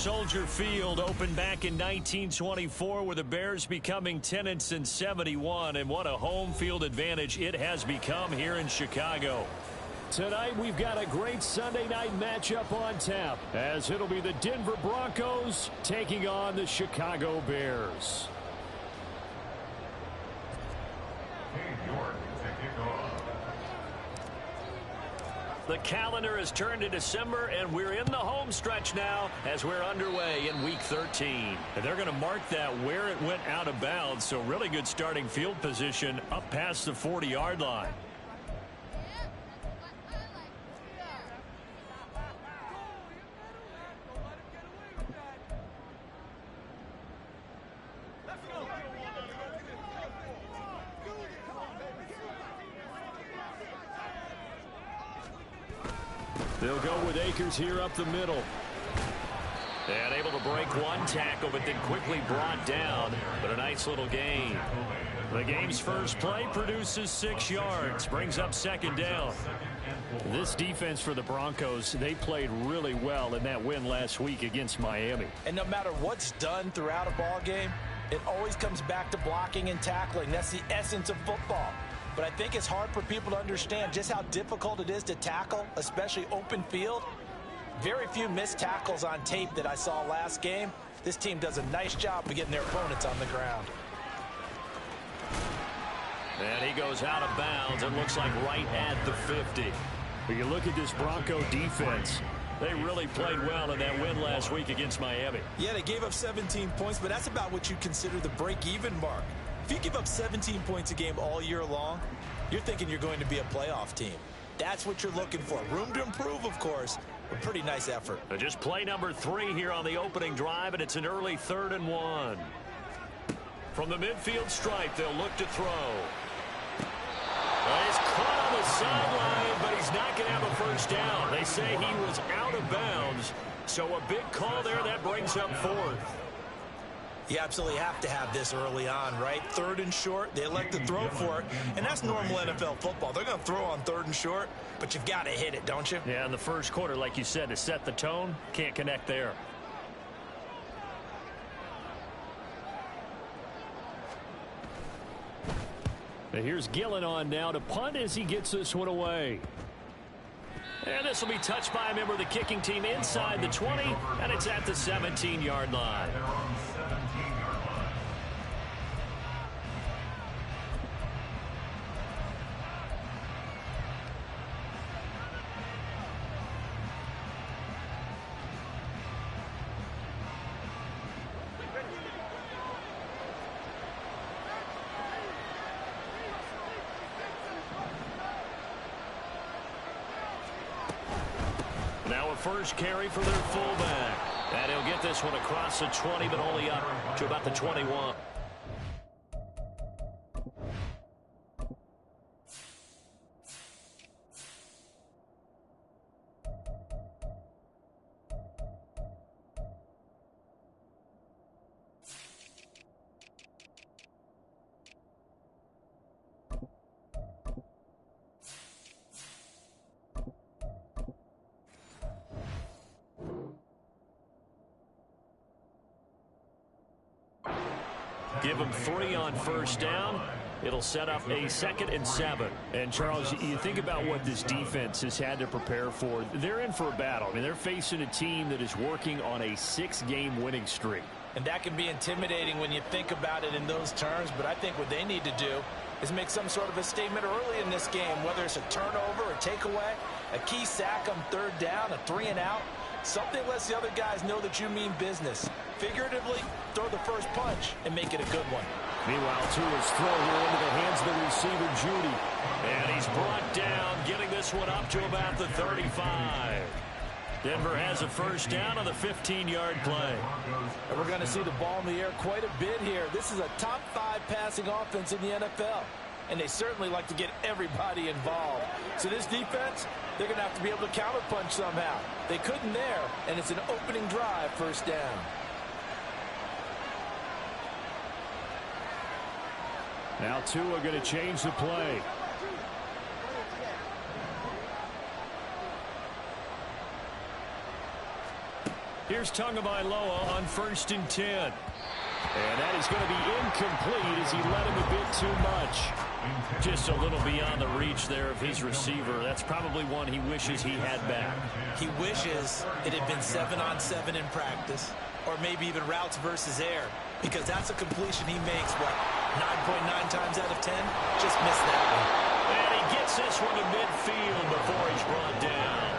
Soldier Field opened back in 1924 with the Bears becoming 10-71, and what a home field advantage it has become here in Chicago. Tonight we've got a great Sunday night matchup on tap, as it'll be the Denver Broncos taking on the Chicago Bears. The calendar has turned to December, and we're in the home stretch now as we're underway in Week 13. And they're going to mark that where it went out of bounds, so really good starting field position up past the 40-yard line. They'll go with Akers here up the middle. And able to break one tackle, but then quickly brought down. But a nice little gain. The game's first play produces 6 yards. Brings up second down. This defense for the Broncos, they played really well in that win last week against Miami. And no matter what's done throughout a ball game, it always comes back to blocking and tackling. That's the essence of football. But I think it's hard for people to understand just how difficult it is to tackle, especially open field. Very few missed tackles on tape that I saw last game. This team does a nice job of getting their opponents on the ground. And he goes out of bounds. It looks like right at the 50. When you look at this Bronco defense, they really played well in that win last week against Miami. Yeah, they gave up 17 points, but that's about what you consider the break-even mark. If you give up 17 points a game all year long, you're thinking you're going to be a playoff team. That's what you're looking for. Room to improve, of course, but pretty nice effort. Just play number 3 here on the opening drive, and it's an early 3rd and 1. From the midfield stripe, they'll look to throw. Well, he's caught on the sideline, but he's not going to have a first down. They say he was out of bounds, so a big call there. That brings up 4th. You absolutely have to have this early on, right? 3rd and short, they elect to throw for it, and that's normal NFL football. They're going to throw on 3rd and short, but you've got to hit it, don't you? Yeah, in the first quarter, like you said, to set the tone, can't connect there. And here's Gillen on now to punt as he gets this one away. And this will be touched by a member of the kicking team inside the 20, and it's at the 17-yard line. Now a first carry for their fullback. And he'll get this one across the 20, but only up to about the 21. Give them 3 on first down. It'll set up a 2nd and 7. And, Charles, you think about what this defense has had to prepare for. They're in for a battle. I mean, they're facing a team that is working on a 6-game winning streak. And that can be intimidating when you think about it in those terms, but I think what they need to do is make some sort of a statement early in this game, whether it's a turnover, a takeaway, a key sack on 3rd down, a 3 and out. Something lets the other guys know that you mean business. Figuratively, throw the first punch and make it a good one. Meanwhile, Tua's throw here into the hands of the receiver, Judy. And he's brought down, getting this one up to about the 35. Denver has a first down on the 15-yard play. And we're going to see the ball in the air quite a bit here. This is a top 5 passing offense in the NFL. And they certainly like to get everybody involved. So this defense, they're going to have to be able to counterpunch somehow. They couldn't there, and it's an opening drive, first down. Now Tua going to change the play. Here's Tagovailoa on 1st and 10. And that is going to be incomplete as he led him a bit too much. Just a little beyond the reach there of his receiver. That's probably one he wishes he had back. He wishes it had been 7-on-7 in practice, or maybe even routes versus air, because that's a completion he makes, what, 9.9 times out of 10? Just missed that one. And he gets this one to midfield before he's brought down.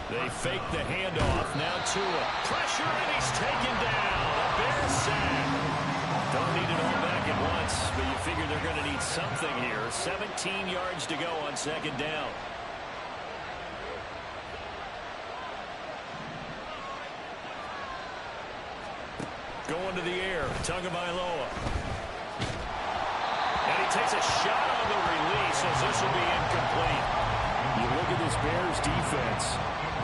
They fake the handoff. Now Tua. Pressure, and he's taken down. A Bears sack. Don't need it all back at once, but you figure they're going to need something here. 17 yards to go on 2nd down. Going to the air. Tagovailoa. And he takes a shot on the release as this will be incomplete. You look at this Bears defense.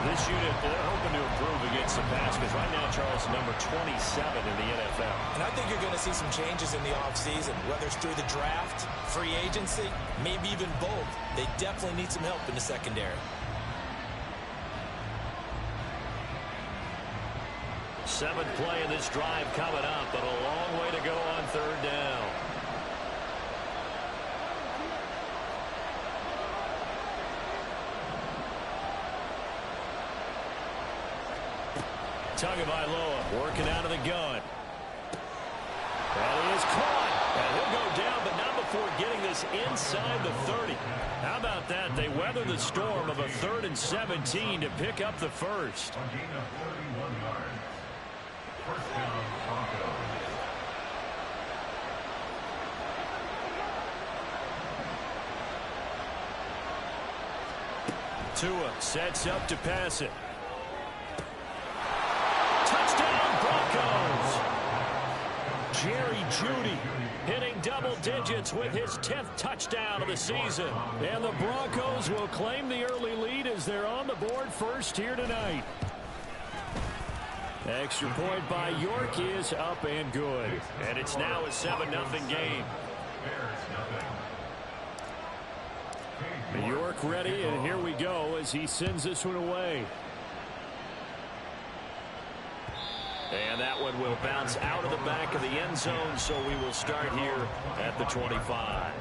This unit, they're hoping to improve against the pass because right now, Charles, number 27 in the NFL. And I think you're going to see some changes in the offseason, whether it's through the draft, free agency, maybe even both. They definitely need some help in the secondary. Seventh play in this drive coming up, but a long way to go on 3rd down. Tagovailoa working out of the gun. That is caught. And he'll go down, but not before getting this inside the 30. How about that? They weather the storm of a 3rd and 17 to pick up the first. Tua sets up to pass it. Touchdown, Broncos! Jerry Jeudy hitting double digits with his 10th touchdown of the season. And the Broncos will claim the early lead as they're on the board first here tonight. Extra point by York is up and good. And it's now a 7-0 game. York ready, and here we go as he sends this one away. And that one will bounce out of the back of the end zone, so we will start here at the 25.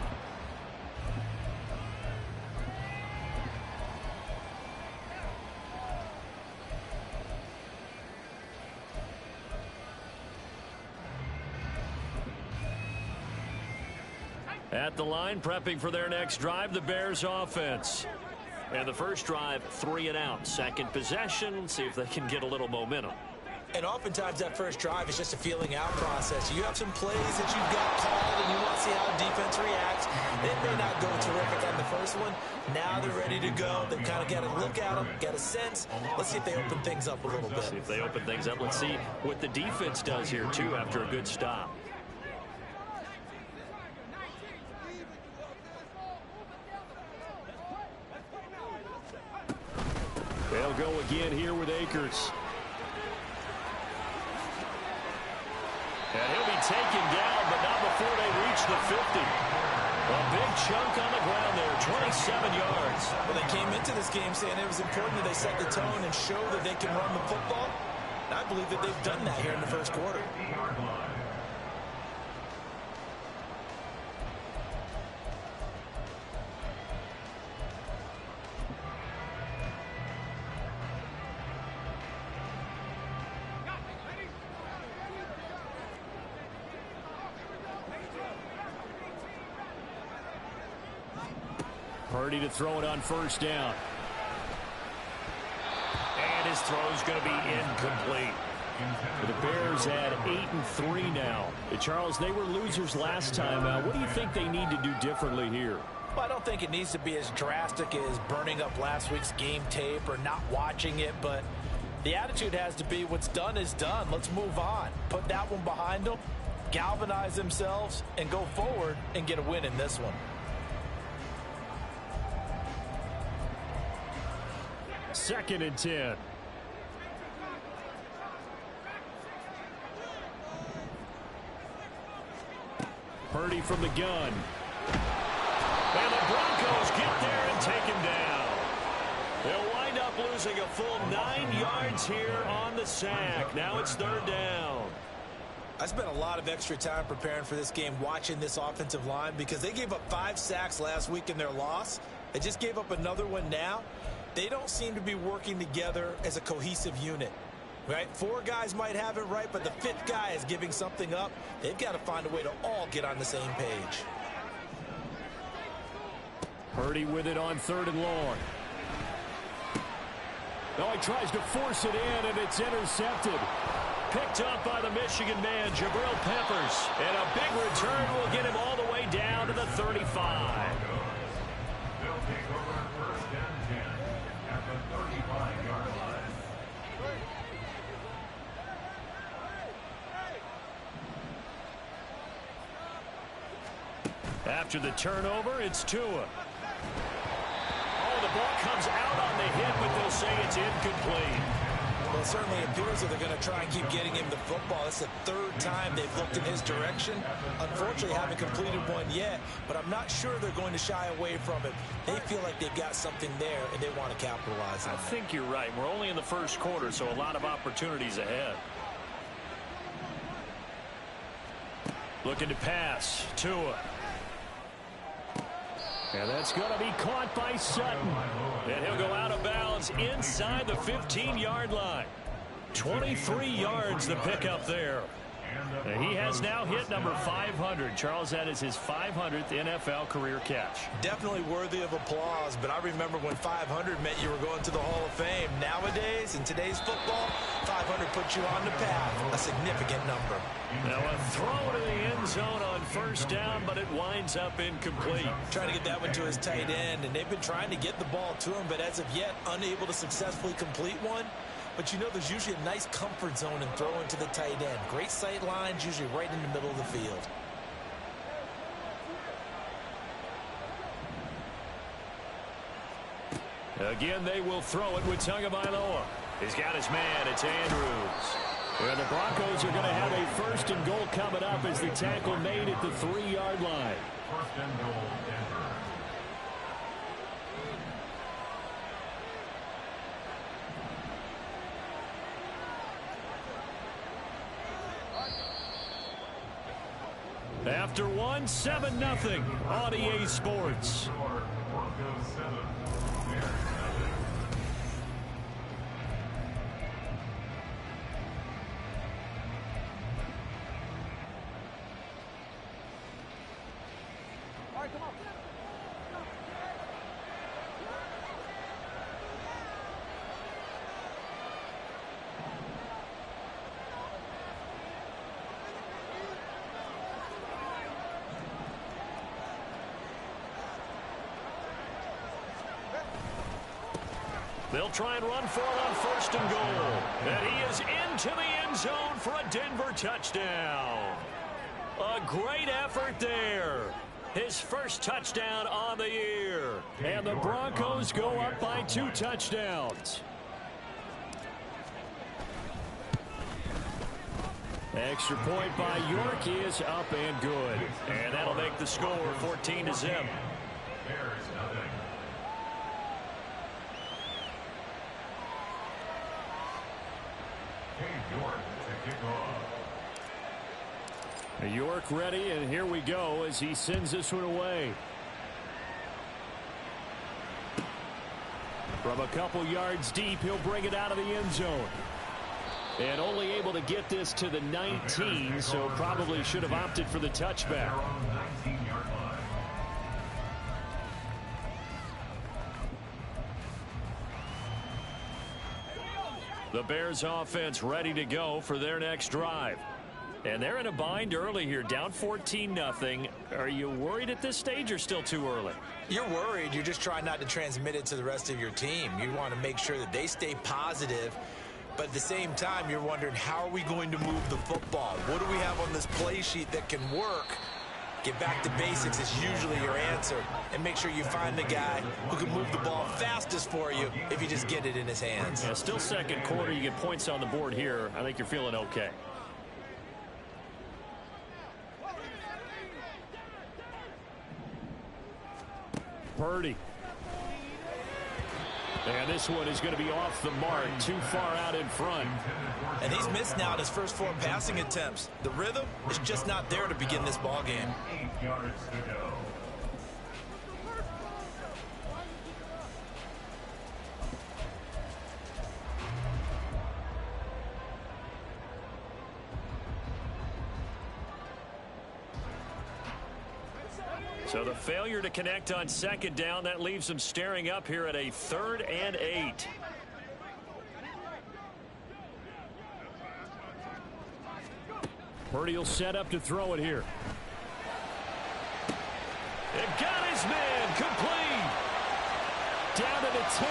At the line, prepping for their next drive, the Bears offense. And the first drive, 3 and out. Second possession, see if they can get a little momentum. And oftentimes that first drive is just a feeling out process. You have some plays that you've got called and you want to see how defense reacts. It may not go terrific on the first one. Now they're ready to go. They've kind of got to look at them, get a sense. Let's see if they open things up a little bit. See if they open things up. Let's see what the defense does here, too, after a good stop. They'll go again here with Akers. And he'll be taken down, but not before they reach the 50. A big chunk on the ground there, 27 yards. Well, they came into this game saying it was important that they set the tone and show that they can run the football. And I believe that they've done that here in the first quarter. Purdy to throw it on first down. And his throw's going to be incomplete. The Bears at 8-3 now. Charles, they were losers last time out. What do you think they need to do differently here? Well, I don't think it needs to be as drastic as burning up last week's game tape or not watching it, but the attitude has to be what's done is done. Let's move on. Put that one behind them, galvanize themselves, and go forward and get a win in this one. 2nd and 10. Purdy from the gun. And the Broncos get there and take him down. They'll wind up losing a full 9 yards here on the sack. Now it's 3rd down. I spent a lot of extra time preparing for this game watching this offensive line because they gave up 5 sacks last week in their loss. They just gave up another one now. They don't seem to be working together as a cohesive unit. Right? 4 guys might have it right, but the 5th guy is giving something up. They've got to find a way to all get on the same page. Purdy with it on 3rd and long. Oh, he tries to force it in, and it's intercepted. Picked up by the Michigan man, Jabril Peppers. And a big return will get him all the way down to the 35. They'll take over 1st and 10 at the 35-yard line. After the turnover, it's Tua. Oh, the ball comes out on the hit, but they'll say it's incomplete. Well, it certainly appears that they're going to try and keep getting him the football. It's the 3rd time they've looked in his direction. Unfortunately, haven't completed one yet, but I'm not sure they're going to shy away from it. They feel like they've got something there, and they want to capitalize on it. I think you're right. We're only in the 1st quarter, so a lot of opportunities ahead. Looking to pass. Tua. And that's going to be caught by Sutton. And he'll go out of bounds inside the 15-yard line. 23 yards the pickup there. And he has now hit number 500. Charles, that is his 500th NFL career catch. Definitely worthy of applause, but I remember when 500 meant you were going to the Hall of Fame. Nowadays, in today's football, 500 puts you on the path, a significant number. Now a throw to the end zone on 1st down, but it winds up incomplete. Trying to get that one to his tight end, and they've been trying to get the ball to him, but as of yet, unable to successfully complete one. But you know, there's usually a nice comfort zone in throwing to the tight end. Great sight lines, usually right in the middle of the field. Again, they will throw it with Tagovailoa. He's got his man. It's Andrews. And the Broncos are going to have a 1st and goal coming up as the tackle made at the 3-yard line. 1st and goal, Denver. After one, 7-0 on EA Sports. Broncos 7, Bears 0. They'll try and run for it on 1st and goal. And he is into the end zone for a Denver touchdown. A great effort there. His 1st touchdown on the year. And the Broncos go up by 2 touchdowns. Extra point by York is up and good. And that'll make the score 14-0. Bears 0. York to kick off. York ready, and here we go as he sends this one away. From a couple yards deep, he'll bring it out of the end zone. And only able to get this to the 19, so probably should have opted for the touchback. The Bears offense ready to go for their next drive. And they're in a bind early here, down 14-0. Are you worried at this stage or still too early? You're worried. You're just trying not to transmit it to the rest of your team. You want to make sure that they stay positive. But at the same time, you're wondering, how are we going to move the football? What do we have on this play sheet that can work? Get back to basics is usually your answer. And make sure you find the guy who can move the ball fastest for you if you just get it in his hands. Yeah, still 2nd quarter. You get points on the board here. I think you're feeling okay. Purdy. And this one is going to be off the mark, too far out in front. And he's missed now on his first 4 passing attempts. The rhythm is just not there to begin this ball game. 8 yards to go. So the failure to connect on second down, that leaves them staring up here at a 3rd and 8. Purdy will set up to throw it here. It got his man complete. Down to the 10.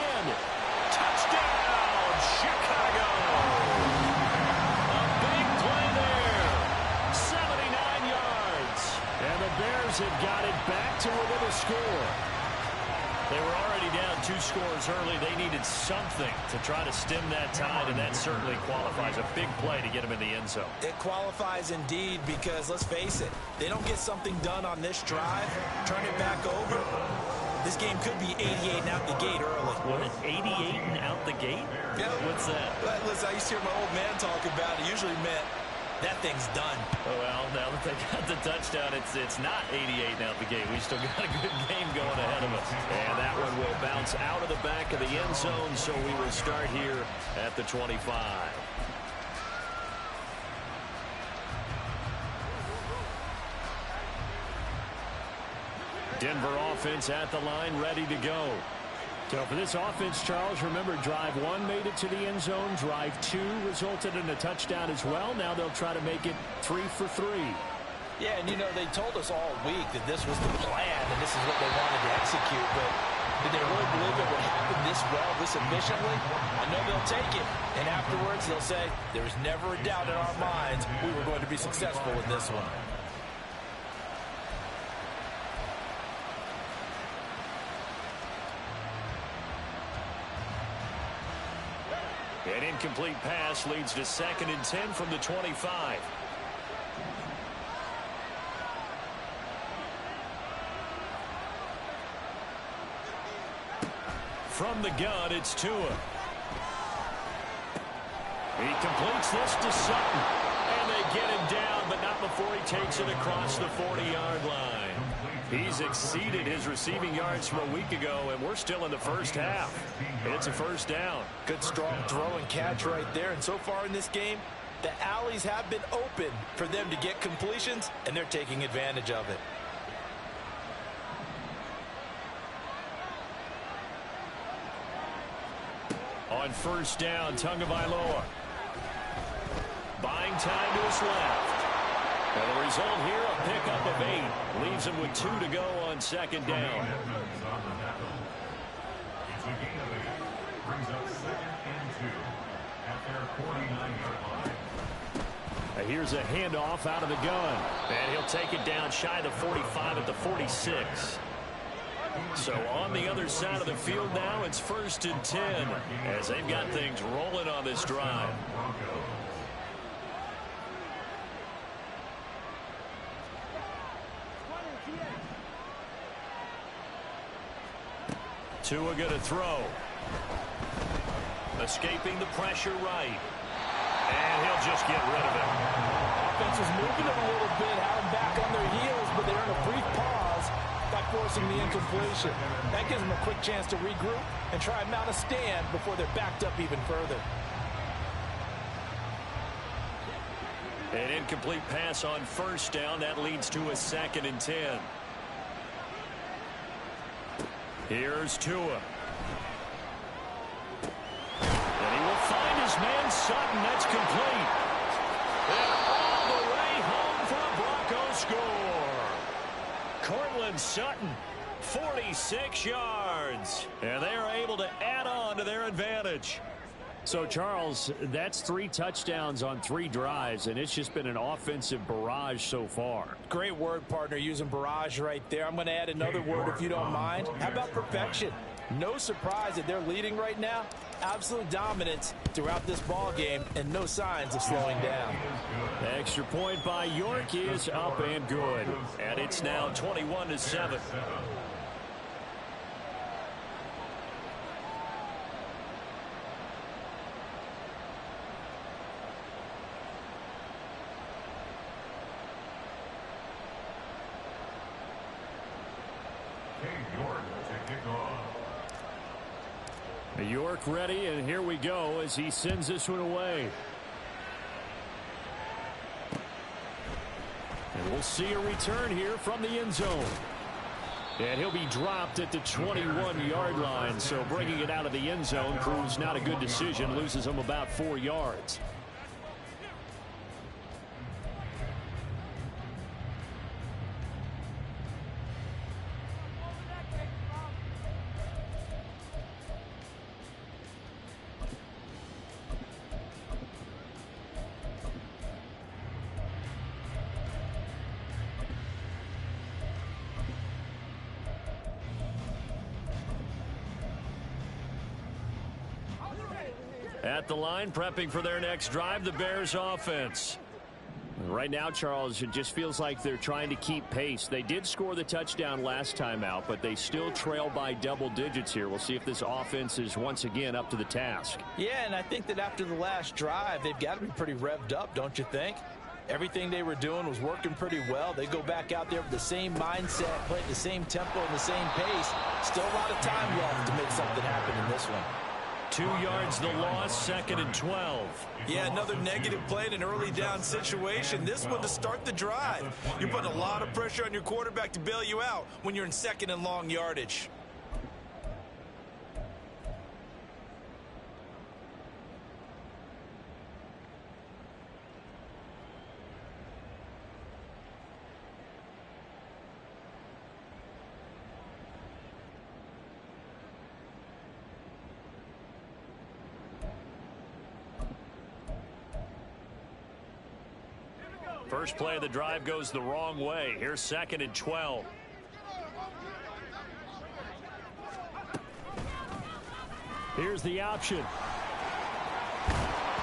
Touchdown, Chicago. A big play there. 79 yards. And the Bears have got it back to within a score. They were already down 2 scores early. They needed something to try to stem that tide, and that certainly qualifies. A big play to get them in the end zone. It qualifies indeed because, let's face it, they don't get something done on this drive, turn it back over. This game could be 88 and out the gate early. What, 88 and out the gate? Yeah. What's that? Listen, I used to hear my old man talk about it. Usually meant that thing's done. Oh, well, now that they got the touchdown, it's not 88 and out the gate. We still got a good game going ahead of us. And that one will bounce out of the back of the end zone, so we will start here at the 25. Denver offense at the line, ready to go. So for this offense, Charles, remember, drive 1 made it to the end zone. Drive 2 resulted in a touchdown as well. Now they'll try to make it 3 for 3. Yeah, and you know, they told us all week that this was the plan and this is what they wanted to execute, but did they really believe it would happen this well, this efficiently? I know they'll take it, and afterwards they'll say, there was never a doubt in our minds we were going to be successful in this one. An incomplete pass leads to 2nd and 10 from the 25. From the gun, it's Tua. He completes this to Sutton. And they get him down, but not before he takes it across the 40-yard line. He's exceeded his receiving yards from a week ago, and we're still in the first half. It's a first down. Good strong throw and catch right there, and so far in this game, the alleys have been open for them to get completions, and they're taking advantage of it. On first down, Tagovailoa. Buying time to his left. And the result here, a pickup of 8. Leaves him with 2 to go on second down. Brings up 2nd and 2 at their 49-yard line. Here's a handoff out of the gun. And he'll take it down shy of the 45 at the 46. So on the other side of the field now, it's 1st and 10 as they've got things rolling on this drive. Tua going to throw. Escaping the pressure right. And he'll just get rid of it. Offense was moving them a little bit, had them back on their heels, but they earned a brief pause by forcing the incompletion. That gives them a quick chance to regroup and try and mount a stand before they're backed up even further. An incomplete pass on first down. That leads to a 2nd and 10. Here's Tua. And he will find his man Sutton. That's complete. And all the way home for a Bronco score. Cortland Sutton, 46 yards. And they are able to add on to their advantage. So, Charles, that's 3 touchdowns on 3 drives, and it's just been an offensive barrage so far. Great word, partner, using barrage right there. I'm going to add another word if you don't mind. How about perfection? No surprise that they're leading right now. Absolute dominance throughout this ball game and no signs of slowing down. The extra point by York is up and good. And it's now 21-7. York to kick off. York ready, and here we go as he sends this one away. And we'll see a return here from the end zone. And he'll be dropped at the 21-yard line, so bringing it out of the end zone proves not a good decision, loses him about 4 yards. At the line, prepping for their next drive, the Bears offense. Right now, Charles, it just feels like they're trying to keep pace. They did score the touchdown last time out, but they still trail by double digits here. We'll see if this offense is once again up to the task. Yeah, and I think that after the last drive, they've got to be pretty revved up, don't you think? Everything they were doing was working pretty well. They go back out there with the same mindset, play at the same tempo and the same pace. Still a lot of time left to make something happen in this one. 2 yards the loss, 2nd and 12. Yeah, another negative play in an early down situation. This one to start the drive. You're putting a lot of pressure on your quarterback to bail you out when you're in 2nd and long yardage. First play of the drive goes the wrong way. Here's 2nd and 12. Here's the option.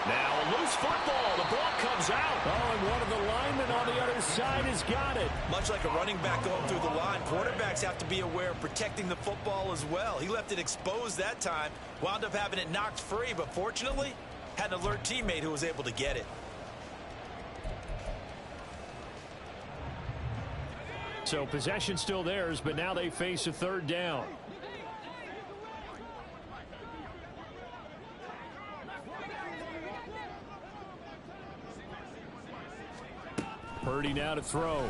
Now a loose football. The ball comes out. Oh, and one of the linemen on the other side has got it. Much like a running back going through the line, quarterbacks have to be aware of protecting the football as well. He left it exposed that time, wound up having it knocked free, but fortunately, had an alert teammate who was able to get it. So possession still theirs, but now they face a 3rd down. Purdy now to throw.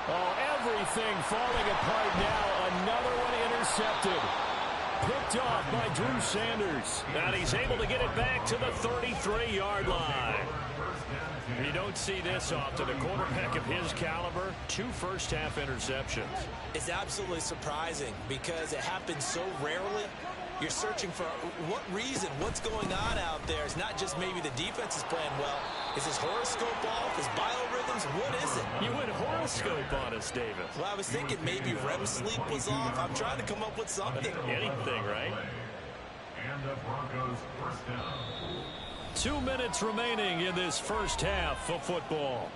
Oh, everything falling apart now. Another one intercepted. Picked off by Drew Sanders. And he's able to get it back to the 33-yard line. You don't see this often. A quarterback of his caliber, 2 first-half interceptions. It's absolutely surprising because it happens so rarely. You're searching for what reason, what's going on out there. It's not just maybe the defense is playing well. Is his horoscope off? His biorhythms? What is it? You went horoscope on us, David. Well, I was thinking maybe REM sleep was off. I'm trying to come up with something. Anything, right? And the Broncos first down. 2 minutes remaining in this first half of football.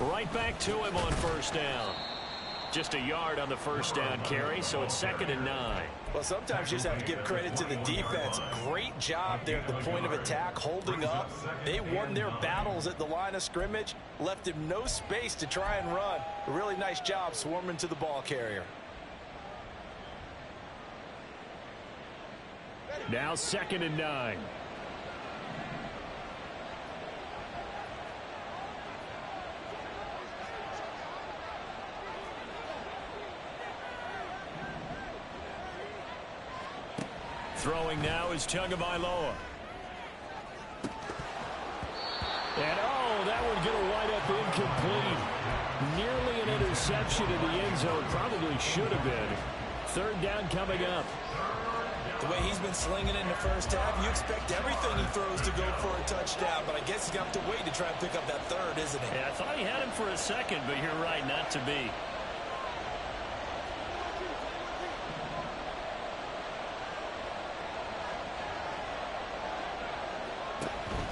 Right back to him on first down. Just a yard on the first down carry, so it's 2nd and 9. Well, sometimes you just have to give credit to the defense. Great job there at the point of attack, holding up. They won their battles at the line of scrimmage, left him no space to try and run. A really nice job swarming to the ball carrier. Now 2nd and 9. Throwing now is Tagovailoa. And oh, that one going to wind up incomplete. Nearly an interception in the end zone. Probably should have been. 3rd down coming up. The way he's been slinging it in the first half, you expect everything he throws to go for a touchdown, but I guess he's got to wait to try and pick up that 3rd, isn't he? Yeah, I thought he had him for a second, but you're right, not to be.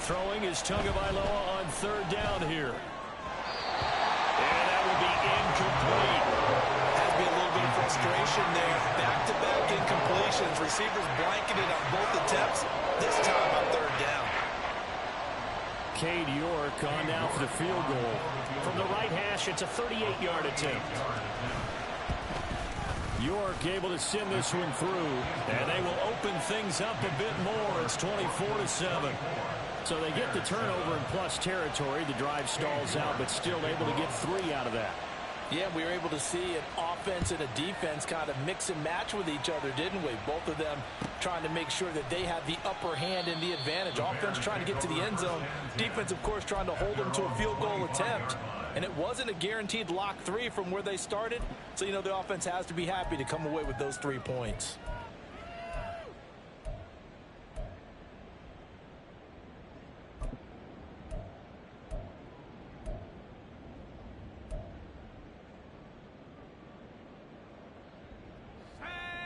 Throwing is Tagovailoa on third down here. And that will be incomplete. Has to be a little bit of frustration there. Back-to-back incompletions. Receivers blanketed on both attempts. This time on third down. Cade York on now for the field goal. From the right hash, it's a 38-yard attempt. York able to send this one through, and they will open things up a bit more. It's 24-7. So they get the turnover in plus territory. The drive stalls out, but still able to get 3 out of that. Yeah, we were able to see an offense and a defense kind of mix and match with each other, didn't we? Both of them trying to make sure that they had the upper hand and the advantage. Offense trying to get to the end zone. Defense, of course, trying to hold them to a field goal attempt. And it wasn't a guaranteed lock 3 from where they started. So, you know, the offense has to be happy to come away with those 3 points.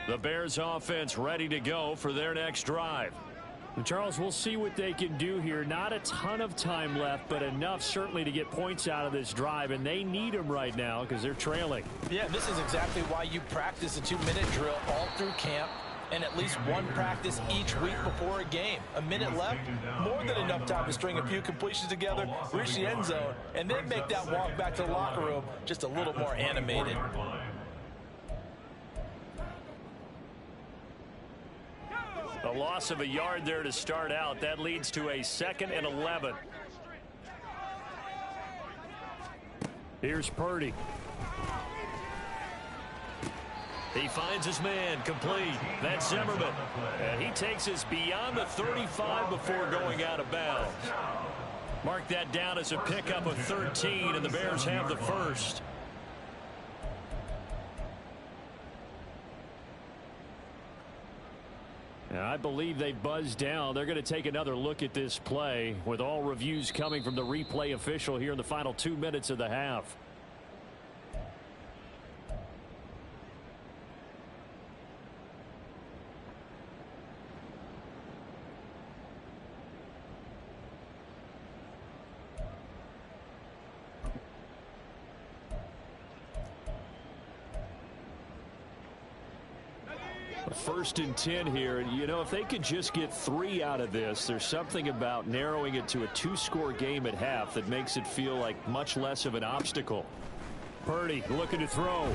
The Bears offense ready to go for their next drive. And Charles, we'll see what they can do here. Not a ton of time left, but enough certainly to get points out of this drive, and they need them right now because they're trailing. Yeah, this is exactly why you practice a 2-minute drill all through camp and at least one practice each week before a game. A minute left, more than enough time to string a few completions together, reach the end zone, and then make that walk back to the locker room just a little more animated. A loss of a yard there to start out. That leads to a 2nd and 11. Here's Purdy. He finds his man, complete. That's Zimmerman. And he takes us beyond the 35 before going out of bounds. Mark that down as a pickup of 13, and the Bears have the first. I believe they buzzed down. They're going to take another look at this play with all reviews coming from the replay official here in the final 2 minutes of the half. First and 10 here, and you know, if they could just get 3 out of this, there's something about narrowing it to a 2-score game at half that makes it feel like much less of an obstacle. Purdy looking to throw.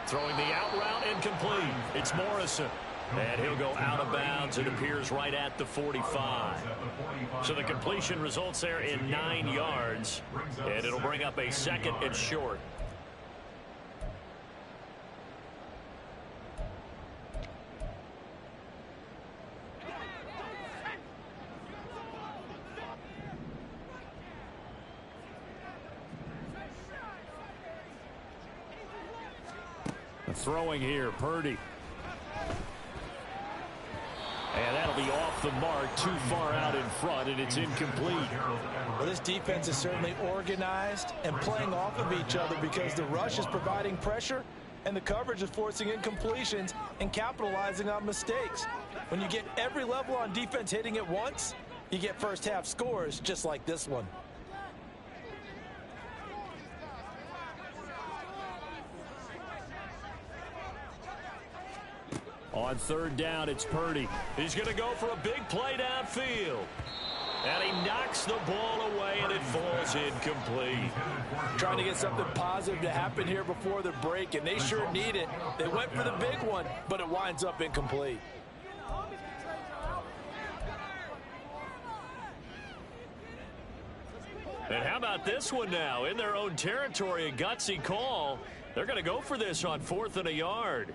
Throwing the out route, incomplete. It's Morrison. And he'll go out of bounds. It appears right at the 45. So the completion results there in 9 yards. And it'll bring up a 2nd and short. Throwing here, Purdy. And that'll be off the mark, too far out in front, and it's incomplete. Well, this defense is certainly organized and playing off of each other because the rush is providing pressure and the coverage is forcing incompletions and capitalizing on mistakes. When you get every level on defense hitting at once, you get first half scores just like this one. On third down, it's Purdy. He's going to go for a big play downfield. And he knocks the ball away, and it falls incomplete. Trying to get something positive to happen here before the break, and they sure need it. They went for the big one, but it winds up incomplete. And how about this one now? In their own territory, a gutsy call. They're going to go for this on 4th and a yard.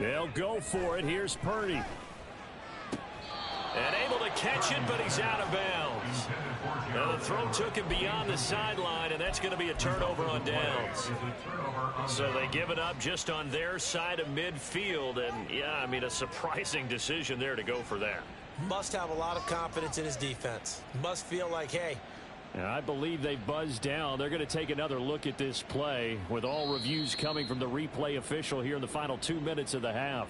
They'll go for it. Here's Purdy. And able to catch it, but he's out of bounds. Now the throw took him beyond the sideline, and that's going to be a turnover on downs. So they give it up just on their side of midfield, and yeah, I mean, a surprising decision there to go for that. Must have a lot of confidence in his defense. Must feel like, hey. And I believe they buzzed down. They're going to take another look at this play with all reviews coming from the replay official here in the final 2 minutes of the half.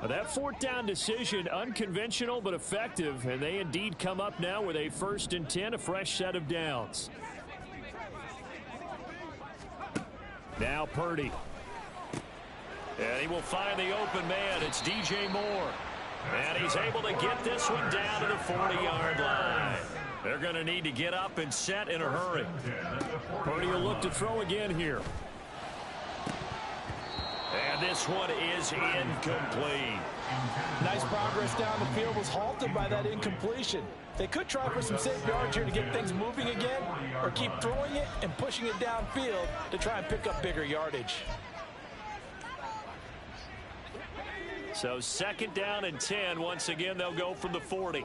That fourth down decision, unconventional but effective, and they indeed come up now with a 1st and 10, a fresh set of downs. Now Purdy. And he will find the open man. It's DJ Moore. And he's able to get this one down to the 40-yard line. They're going to need to get up and set in a hurry. Purdy will look to throw again here. And this one is incomplete. Nice progress down the field, was halted by that incompletion. They could try for some safe yards here to get things moving again, or keep throwing it and pushing it downfield to try and pick up bigger yardage. So 2nd down and 10. Once again, they'll go from the 40.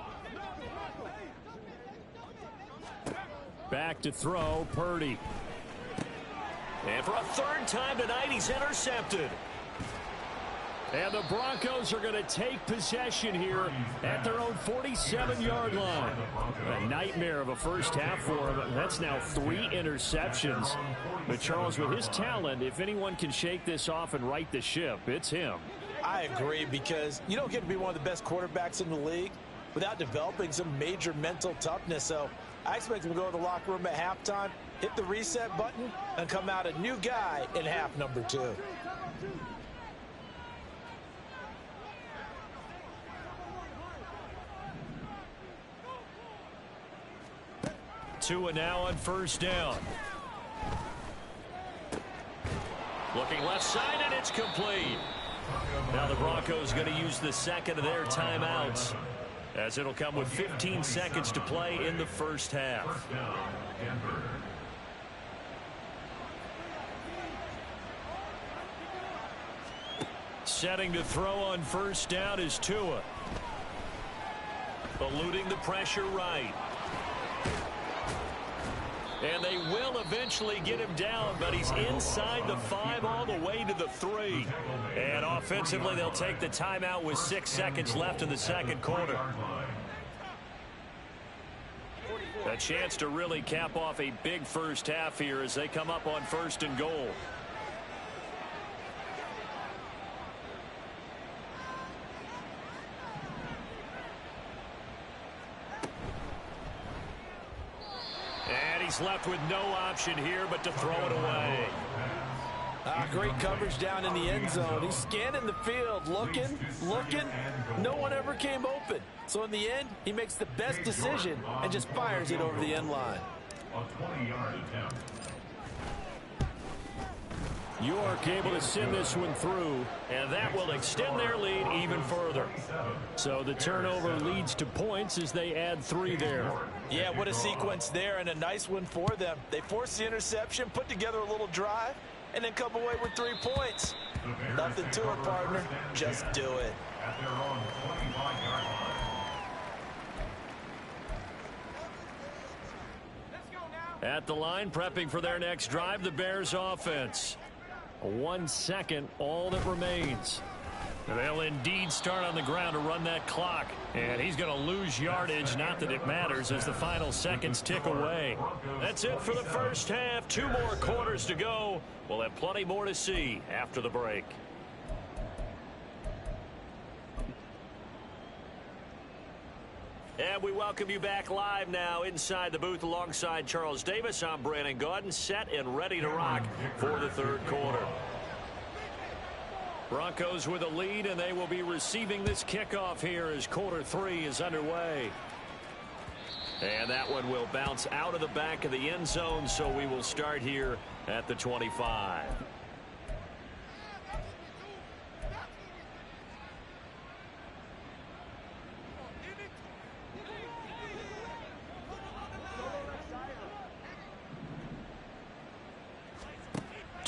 Back to throw, Purdy. And for a 3rd time tonight, he's intercepted. And the Broncos are going to take possession here at their own 47-yard line. A nightmare of a first half for him. That's now 3 interceptions. But Charles, with his talent, if anyone can shake this off and right the ship, it's him. I agree, because you don't get to be one of the best quarterbacks in the league without developing some major mental toughness. So I expect him to go to the locker room at halftime, hit the reset button, and come out a new guy in half number 2. Tua now on 1st down. Looking left side, and it's complete. Now the Broncos going to use the 2nd of their timeouts, as it'll come with 15 seconds to play in the first half. Setting to throw on 1st down is Tua. Eluding the pressure right. And they will eventually get him down, but he's inside the 5 all the way to the 3. And offensively, they'll take the timeout with 6 seconds left in the 2nd quarter. A chance to really cap off a big first half here as they come up on 1st and goal. He's left with no option here but to throw it away. Great coverage down in the end zone. He's scanning the field, looking. No one ever came open. So in the end, he makes the best decision and just fires it over the end line. A 20-yard attempt. York able to send this one through, and that will extend their lead even further. So the turnover leads to points as they add 3 there. Yeah, what a sequence there, and a nice one for them. They force the interception, put together a little drive, and then come away with 3 points. Nothing to it, partner. Just do it. At their own 25-yard line. At the line, prepping for their next drive, the Bears offense. 1 second, all that remains. They'll indeed start on the ground to run that clock. And he's going to lose yardage, not that it matters, as the final seconds tick away. That's it for the first half. 2 more quarters to go. We'll have plenty more to see after the break. And we welcome you back live now inside the booth alongside Charles Davis. I'm Brandon Gaudin, set and ready to rock for the 3rd quarter. Broncos with a lead, and they will be receiving this kickoff here as quarter 3 is underway. And that one will bounce out of the back of the end zone, so we will start here at the 25.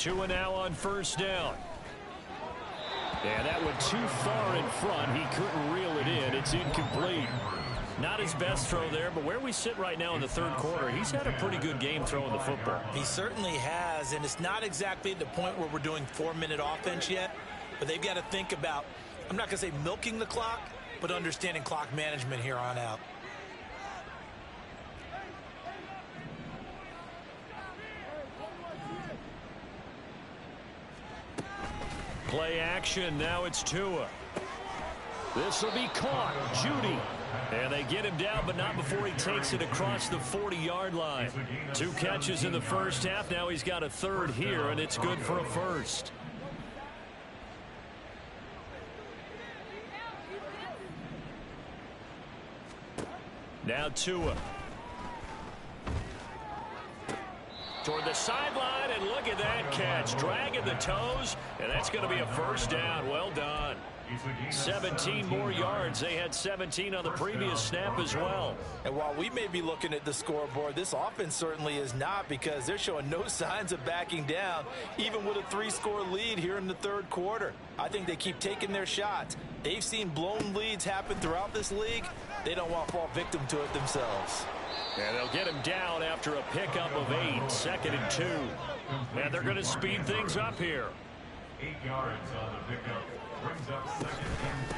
Tua now on first down. And that went too far in front. He couldn't reel it in. It's incomplete. Not his best throw there, but where we sit right now in the third quarter, he's had a pretty good game throwing the football. He certainly has, and it's not exactly at the point where we're doing 4-minute offense yet, but they've got to think about, I'm not going to say milking the clock, but understanding clock management here on out. Play action. Now it's Tua. This will be caught. Judy. And they get him down, but not before he takes it across the 40-yard line. 2 catches in the first half. Now he's got a third here, and it's good for a first. Now Tua. Toward the sideline, and look at that catch. Dragging the toes, and that's going to be a first down. Well done. 17 more yards. They had 17 on the previous snap as well. And while we may be looking at the scoreboard, this offense certainly is not, because they're showing no signs of backing down, even with a 3-score lead here in the third quarter. I think they keep taking their shots. They've seen blown leads happen throughout this league. They don't want to fall victim to it themselves. And they'll get him down after a pickup of 8, 2nd and 2. And they're going to speed things up here. 8 yards on the pickup. Brings up 2nd and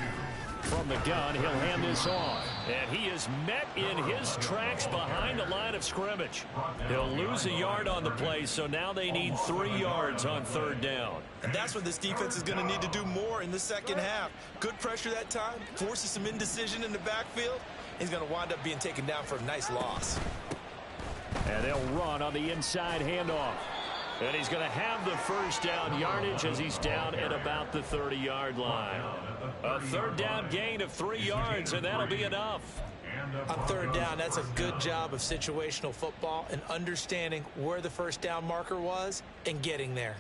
2. From the gun, he'll hand this off. And he is met in his tracks behind the line of scrimmage. He'll lose a yard on the play, so now they need 3 yards on third down. And that's what this defense is going to need to do more in the second half. Good pressure that time, forces some indecision in the backfield. He's going to wind up being taken down for a nice loss. And they'll run on the inside handoff. And he's going to have the first down yardage as he's down at about the 30-yard line. A third down gain of 3 yards, and that'll be enough. On third down, that's a good job of situational football and understanding where the first down marker was and getting there.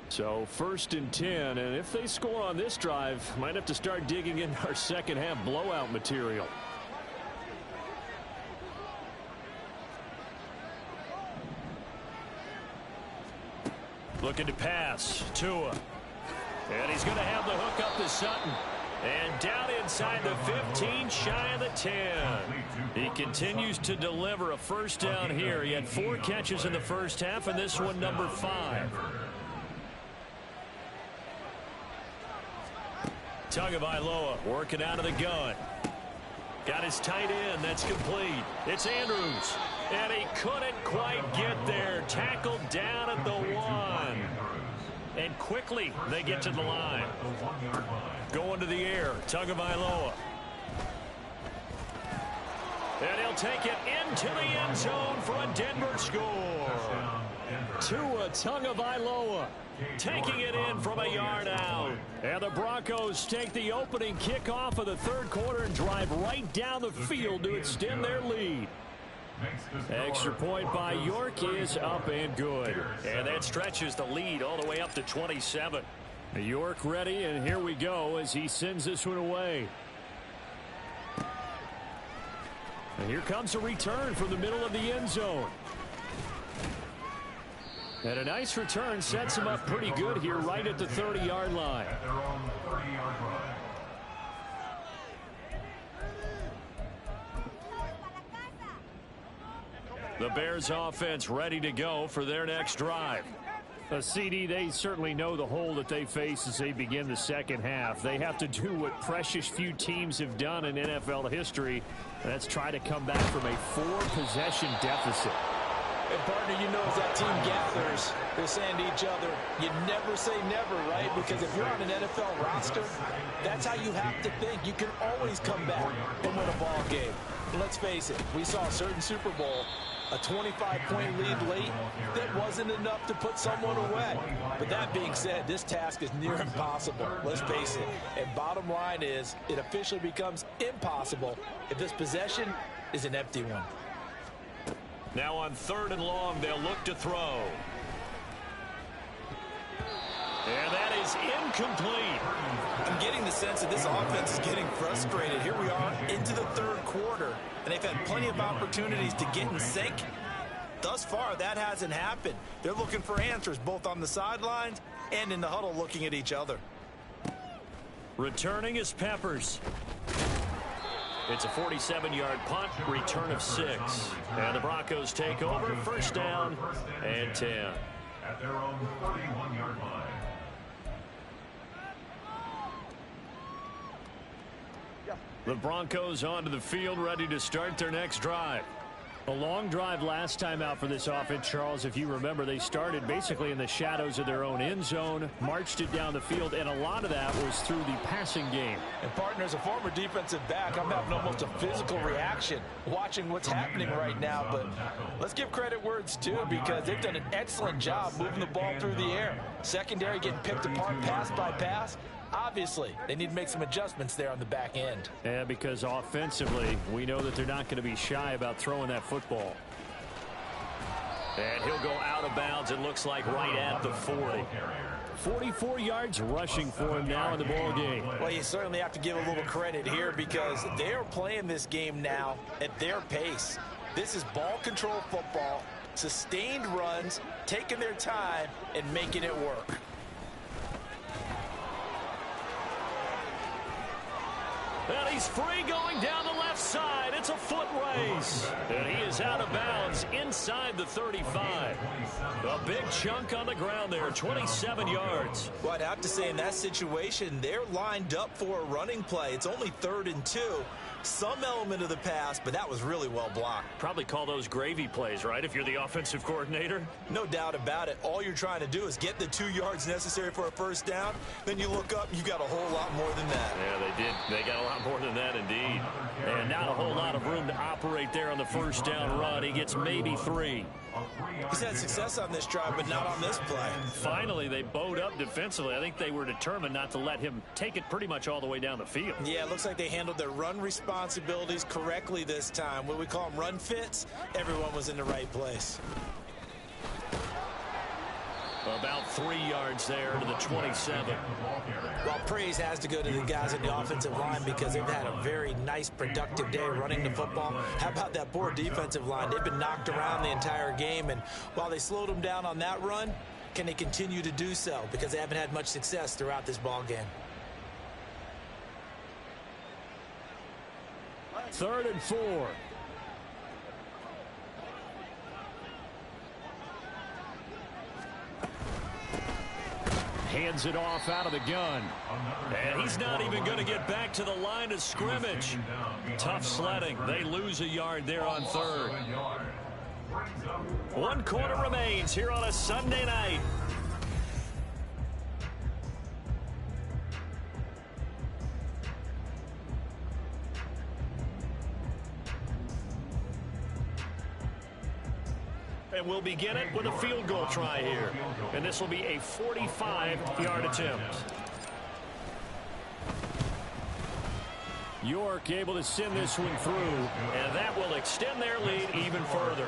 So 1st and 10, and if they score on this drive, might have to start digging in our second half blowout material. Looking to pass. Tua. And he's going to have the hook up to Sutton. And down inside the 15, shy of the 10. He continues to deliver a first down here. He had 4 catches in the first half, and this one number 5. Tagovailoa working out of the gun. Got his tight end. That's complete. It's Andrews. And he couldn't quite get there. Tackled down at the 1. And quickly they get to the line. Going to the air. Tagovailoa. And he'll take it into the end zone for a Denver score. Tua Tagovailoa taking it in from a yard out. And the Broncos take the opening kickoff of the third quarter and drive right down the field to extend their lead. Extra point by York is up and good. And that stretches the lead all the way up to 27. York ready, and here we go as he sends this one away. And here comes a return from the middle of the end zone. And a nice return sets him up pretty good here right at the 30-yard line. They're on the 30-yard line. The Bears offense ready to go for their next drive. CD, they certainly know the hole that they face as they begin the second half. They have to do what precious few teams have done in NFL history. And that's try to come back from a 4-possession deficit. And partner, you know, as that team gathers, they're saying to each other, you never say never, right? Because if you're on an NFL roster, that's how you have to think. You can always come back and win a ball game. And let's face it, we saw a certain Super Bowl, a 25-point lead late, that wasn't enough to put someone away. But that being said, this task is near impossible, let's face it. And bottom line is, it officially becomes impossible if this possession is an empty one. Now on 3rd and long, they'll look to throw. And that is incomplete. I'm getting the sense that this offense is getting frustrated. Here we are into the third quarter, and they've had plenty of opportunities to get in sync, Thus far, that hasn't happened. They're looking for answers both on the sidelines and in the huddle looking at each other. Returning is Peppers. It's a 47-yard punt, return of 6. And the Broncos take over, first down and 10. At their own 41-yard line. The Broncos onto the field, ready to start their next drive. A long drive last time out for this offense, Charles. If you remember, they started basically in the shadows of their own end zone, marched it down the field, and a lot of that was through the passing game. And, partner, as a former defensive back, I'm having almost a physical reaction watching what's happening right now. But let's give credit where it's due, because they've done an excellent job moving the ball through the air. Secondary getting picked apart pass by pass. Obviously, they need to make some adjustments there on the back end. Yeah, because offensively, we know that they're not going to be shy about throwing that football. And he'll go out of bounds, it looks like, right at the 40. 44 yards rushing for him now in the ball game. Well, you certainly have to give a little credit here, because they're playing this game now at their pace. This is ball control football, sustained runs, taking their time, and making it work. And he's free going down the left side. It's a foot race. And he is out of bounds inside the 35. A big chunk on the ground there, 27 yards. Well, I'd have to say in that situation, they're lined up for a running play. It's only 3rd and 2. Some element of the pass, but that was really well blocked. Probably call those gravy plays, right, if you're the offensive coordinator? No doubt about it. All you're trying to do is get the 2 yards necessary for a first down. Then you look up, you got a whole lot more than that. Yeah, they did. They got a lot more than that, indeed. And not a whole lot of room to operate there on the first down run. He gets maybe 3. He's had success on this drive, but not on this play. Finally, they bowed up defensively. I think they were determined not to let him take it pretty much all the way down the field. Yeah, it looks like they handled their run responsibilities correctly this time. What we call them run fits, everyone was in the right place. About 3 yards there to the 27. Well, praise has to go to the guys in the offensive line, because they've had a very nice, productive day running the football. How about that poor defensive line? They've been knocked around the entire game, and while they slowed them down on that run, can they continue to do so? Because they haven't had much success throughout this ball game. 3rd and 4. Hands it off out of the gun. And he's not even going to get back to the line of scrimmage. Tough sledding. They lose a yard there on 3rd. 1 quarter remains here on a Sunday night. And we'll begin it with a field goal try here. And this will be a 45-yard attempt. York able to send this one through, and that will extend their lead even further.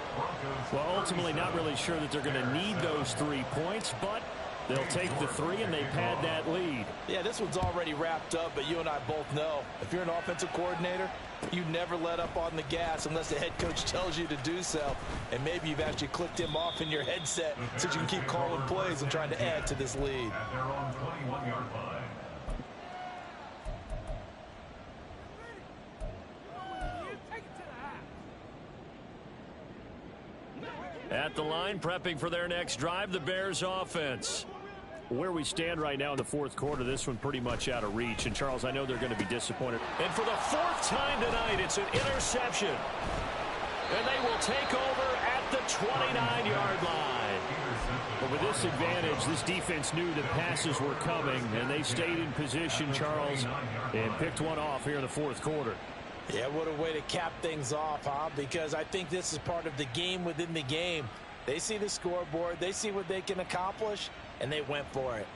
Well, ultimately not really sure that they're going to need those 3 points, but they'll take the 3 and they pad that lead. Yeah, this one's already wrapped up, but you and I both know if you're an offensive coordinator, you never let up on the gas unless the head coach tells you to do so. And maybe you've actually clicked him off in your headset so you can keep calling plays and trying to add to this lead. At their own 21-yard line. At the line, prepping for their next drive, the Bears offense. Where we stand right now in the 4th quarter, this one pretty much out of reach. And, Charles, I know they're going to be disappointed. And for the 4th time tonight, it's an interception. And they will take over at the 29-yard line. But with this advantage, this defense knew that passes were coming, and they stayed in position, Charles, and picked one off here in the 4th quarter. Yeah, what a way to cap things off, huh? Because I think this is part of the game within the game. They see the scoreboard, they see what they can accomplish, and they went for it.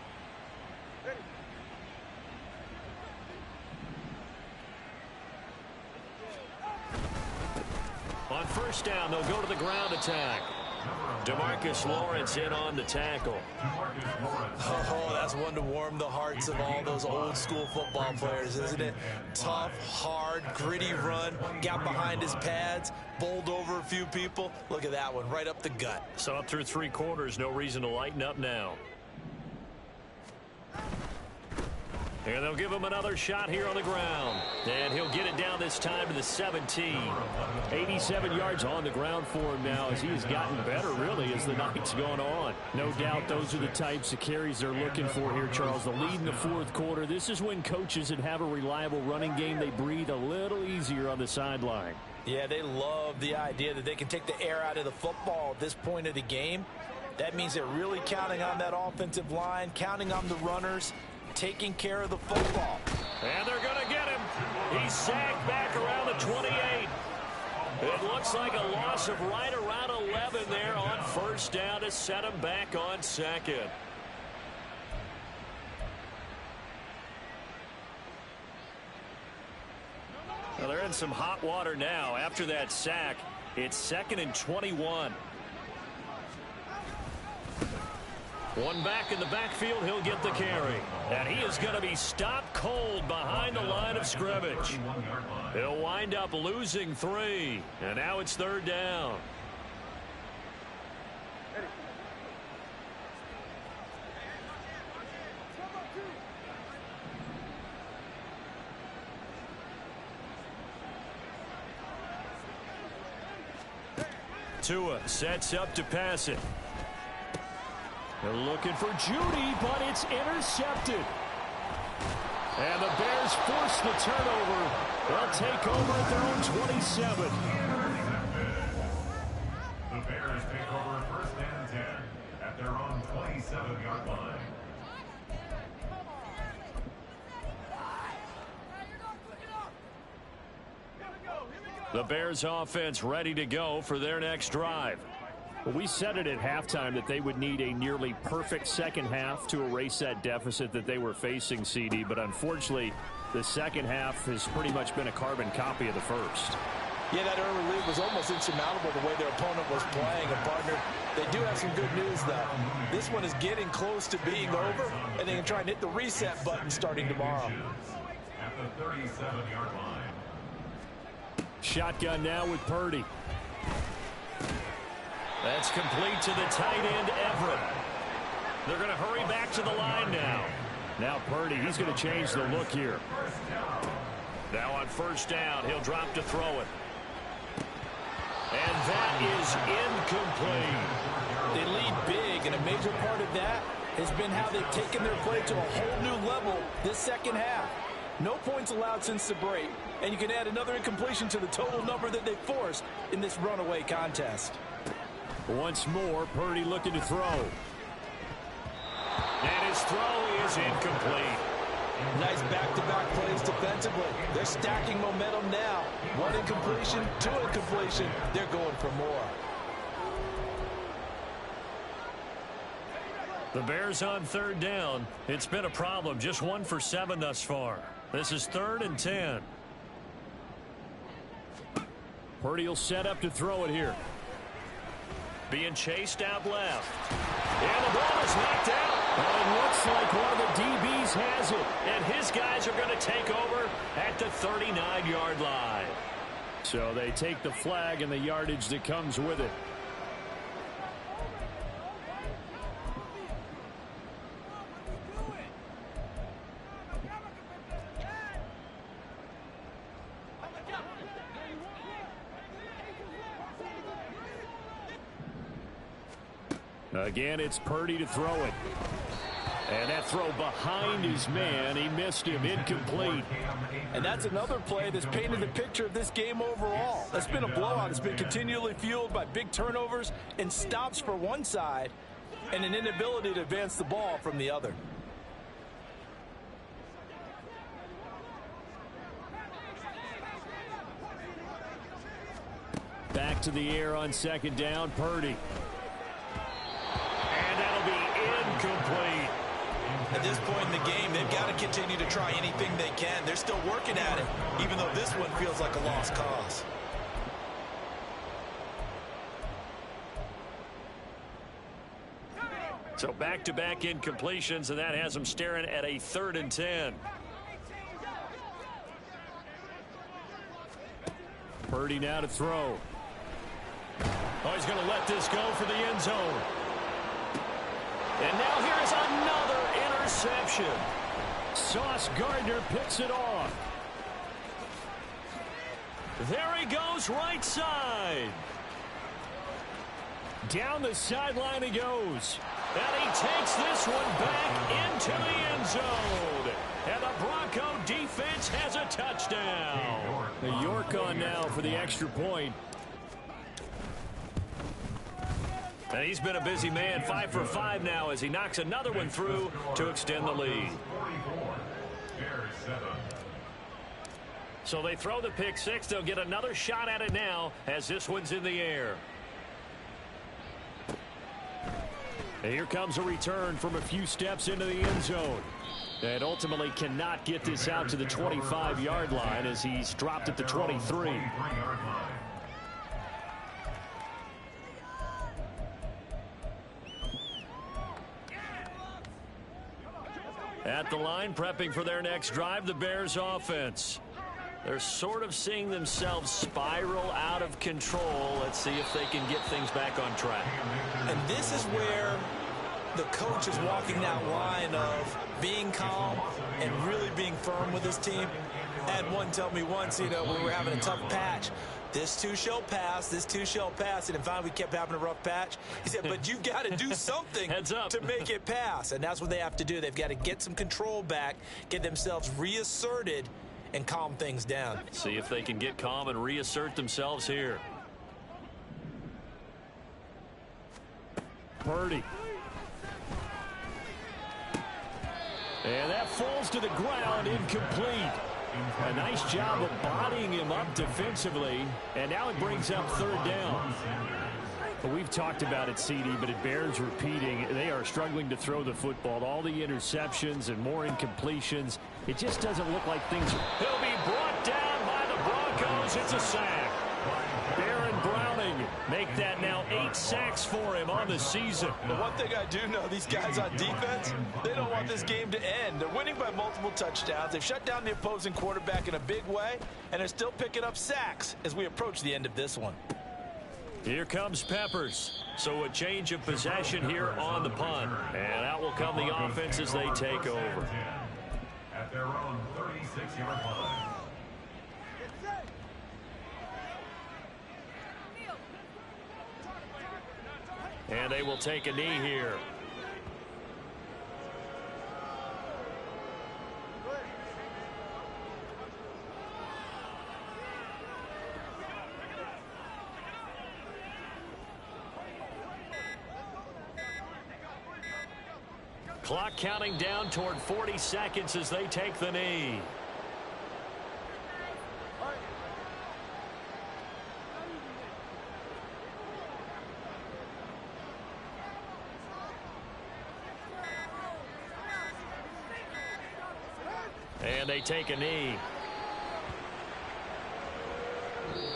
On first down, they'll go to the ground attack. DeMarcus Lawrence in on the tackle. Oh, that's one to warm the hearts of all those old school football players, isn't it? Tough, hard, gritty run, got behind his pads, bowled over a few people. Look at that one, right up the gut. So up through 3 quarters, no reason to lighten up now. And they'll give him another shot here on the ground. And he'll get it down this time to the 17. 87 yards on the ground for him now as he has gotten better, really, as the night's gone on. No doubt those are the types of carries they're looking for here, Charles. The lead in the 4th quarter. This is when coaches that have a reliable running game, they breathe a little easier on the sideline. Yeah, they love the idea that they can take the air out of the football at this point of the game. That means they're really counting on that offensive line, counting on the runners, taking care of the football. And they're going to get him. He's sagged back around the 28. It looks like a loss of right around 11 there on 1st down to set him back on 2nd. Well, they're in some hot water now. After that sack, it's 2nd and 21. One back in the backfield, he'll get the carry. And he is going to be stopped cold behind the line of scrimmage. He'll wind up losing 3. And now it's 3rd down. Tua sets up to pass it. They're looking for Judy, but it's intercepted. And the Bears force the turnover. They'll take over at their own 27. The Bears take over 1st and 10 at their own 27-yard line. The Bears offense ready to go for their next drive. Well, we said it at halftime that they would need a nearly perfect second half to erase that deficit that they were facing, CD. But unfortunately, the second half has pretty much been a carbon copy of the first. Yeah, that early lead was almost insurmountable the way their opponent was playing. And, partner, they do have some good news, though. This one is getting close to being over, and they can try and hit the reset button starting tomorrow. At the 37-yard line. Shotgun now with Purdy. That's complete to the tight end, Everett. They're going to hurry back to the line now. Now Purdy, he's going to change the look here. Now on 1st down, he'll drop to throw it. And that is incomplete. They lead big, and a major part of that has been how they've taken their play to a whole new level this second half. No points allowed since the break, and you can add another incompletion to the total number that they forced in this runaway contest. Once more, Purdy looking to throw. And his throw is incomplete. Nice back-to-back plays defensively. They're stacking momentum now. 1 incompletion, 2 incompletion. They're going for more. The Bears on 3rd down. It's been a problem. Just 1 for 7 thus far. This is 3rd and 10. Purdy will set up to throw it here. Being chased out left. And the ball is knocked out. Well, it looks like one of the DBs has it. And his guys are going to take over at the 39-yard line. So they take the flag and the yardage that comes with it. Again, it's Purdy to throw it. And that throw behind his man, he missed him, incomplete. And that's another play that's painted the picture of this game overall. It's been a blowout. It's been continually fueled by big turnovers and stops for one side and an inability to advance the ball from the other. Back to the air on 2nd down, Purdy. And that'll be incomplete. At this point in the game, they've got to continue to try anything they can. They're still working at it, even though this one feels like a lost cause. So back-to-back incompletions, and that has them staring at a 3rd and 10. Purdy now to throw. Oh, he's going to let this go for the end zone. And now here is another interception. Sauce Gardner picks it off. There he goes, right side. Down the sideline he goes. And he takes this one back into the end zone. And the Bronco defense has a touchdown. The York on now for the extra point. And he's been a busy man, 5 for 5 now as he knocks another one through to extend the lead. So they throw the pick six. They'll get another shot at it now as this one's in the air. And here comes a return from a few steps into the end zone. And ultimately cannot get this out to the 25-yard line as he's dropped at the 23. At the line, prepping for their next drive, the Bears offense. They're sort of seeing themselves spiral out of control. Let's see if they can get things back on track. And this is where the coach is walking that line of being calm and really being firm with his team. I had one tell me once, when we were having a tough patch, this too shall pass, this too shall pass. And finally we kept having a rough patch. He said, but you've got to do something to make it pass. And that's what they have to do. They've got to get some control back, get themselves reasserted, and calm things down. See if they can get calm and reassert themselves here. Purdy. And that falls to the ground, incomplete. A nice job of bodying him up defensively. And now it brings up 3rd down. But we've talked about it, CD, but it bears repeating. They are struggling to throw the football. All the interceptions and more incompletions. It just doesn't look like things are... He'll be brought down by the Broncos. It's a sack. Baron Browning make that now 8 sacks for him on the season. The one thing I do know, these guys on defense, they don't want this game to end. They're winning by multiple touchdowns. They've shut down the opposing quarterback in a big way, and they're still picking up sacks as we approach the end of this one. Here comes Peppers. So a change of possession here on the punt. And out will come the offense as they take over. At their own 36-yard line. And they will take a knee here. Clock counting down toward 40 seconds as they take the knee. And they take a knee.